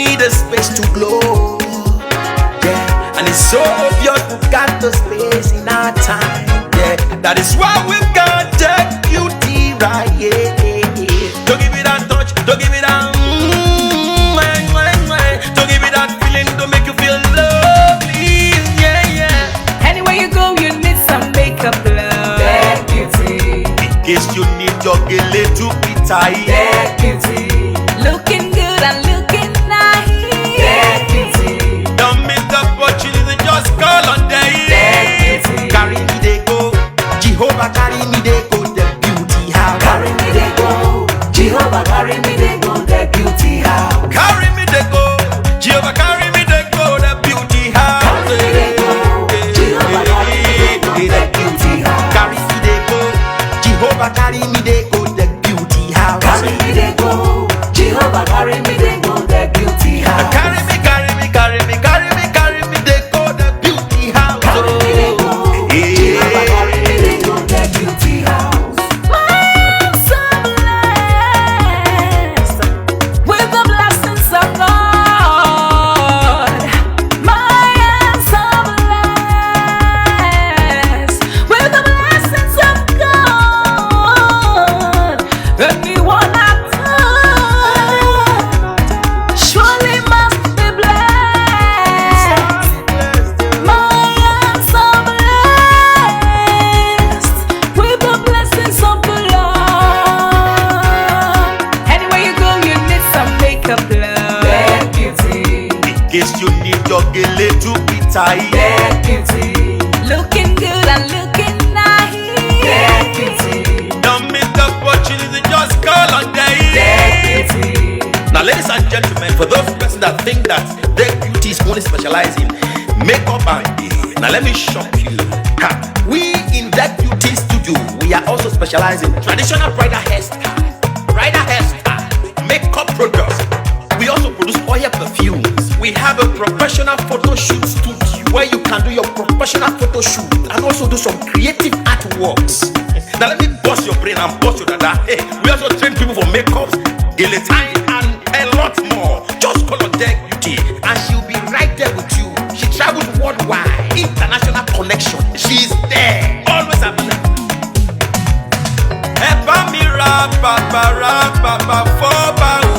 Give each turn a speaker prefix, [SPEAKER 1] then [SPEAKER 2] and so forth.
[SPEAKER 1] need a space to glow. Yeah, and it's so obvious we've got the space in our time. Yeah, that is why we've got the beauty right. Yeah, don't give it that touch, don't give it that don't give it that feeling, don't make you feel lovely. Yeah, yeah.
[SPEAKER 2] Anywhere you go, you need some makeup, love. That beauty.
[SPEAKER 1] In case you need your gele to be tight.
[SPEAKER 2] That beauty. Looking good and looking nice. That beauty.
[SPEAKER 1] Don't miss the opportunity, just call on day.
[SPEAKER 2] That beauty.
[SPEAKER 1] Carry me they go, Jehovah carry me they go, the beauty house.
[SPEAKER 2] Carry me they go, Jehovah carry me they go, the beauty house.
[SPEAKER 1] Carry me they go, Jehovah carry me they go, the beauty house.
[SPEAKER 2] Carry me they go, Jehovah carry me they go, the beauty house.
[SPEAKER 1] Carry me they go, Jehovah carry me they go, the beauty house.
[SPEAKER 2] Carry me they go, Jehovah carry me they go, the beauty house.
[SPEAKER 1] Carry me, carry me, carry me, carry me, carry me they go, the beauty house.
[SPEAKER 2] Carry me they go, Jehovah carry me they go, the beauty house. I'm so blessed with the blessings of God. My hands are blessed with the blessings of God. Anyone I touch surely must be blessed. My hands are blessed with the blessings of the Lord. Anywhere you go, you need some makeup, love. That beauty.
[SPEAKER 1] In case you need your gele to be tight.
[SPEAKER 2] That beauty. Looking good and looking nice. That beauty.
[SPEAKER 1] Don't miss the opportunity, just call on day.
[SPEAKER 2] That beauty.
[SPEAKER 1] Now, ladies and gentlemen, for those persons that think that their beauty is only specialized in makeup and hair, now let me shock you. Ha. We in that beauty studio, we are also specialized in traditional bridal hairstyle, makeup products. We also produce oil perfumes. We have a professional photo shoot studio where you can do your professional photo shoot and also do some creative artworks. Now let me bust your brain and bust your dada. Hey, we also train people for makeups, guillotine, and a lot more. Just call on Deck Beauty and she'll be right there with you. She travels worldwide, international connection. She's there, always available. Ever me rap, papa, for power.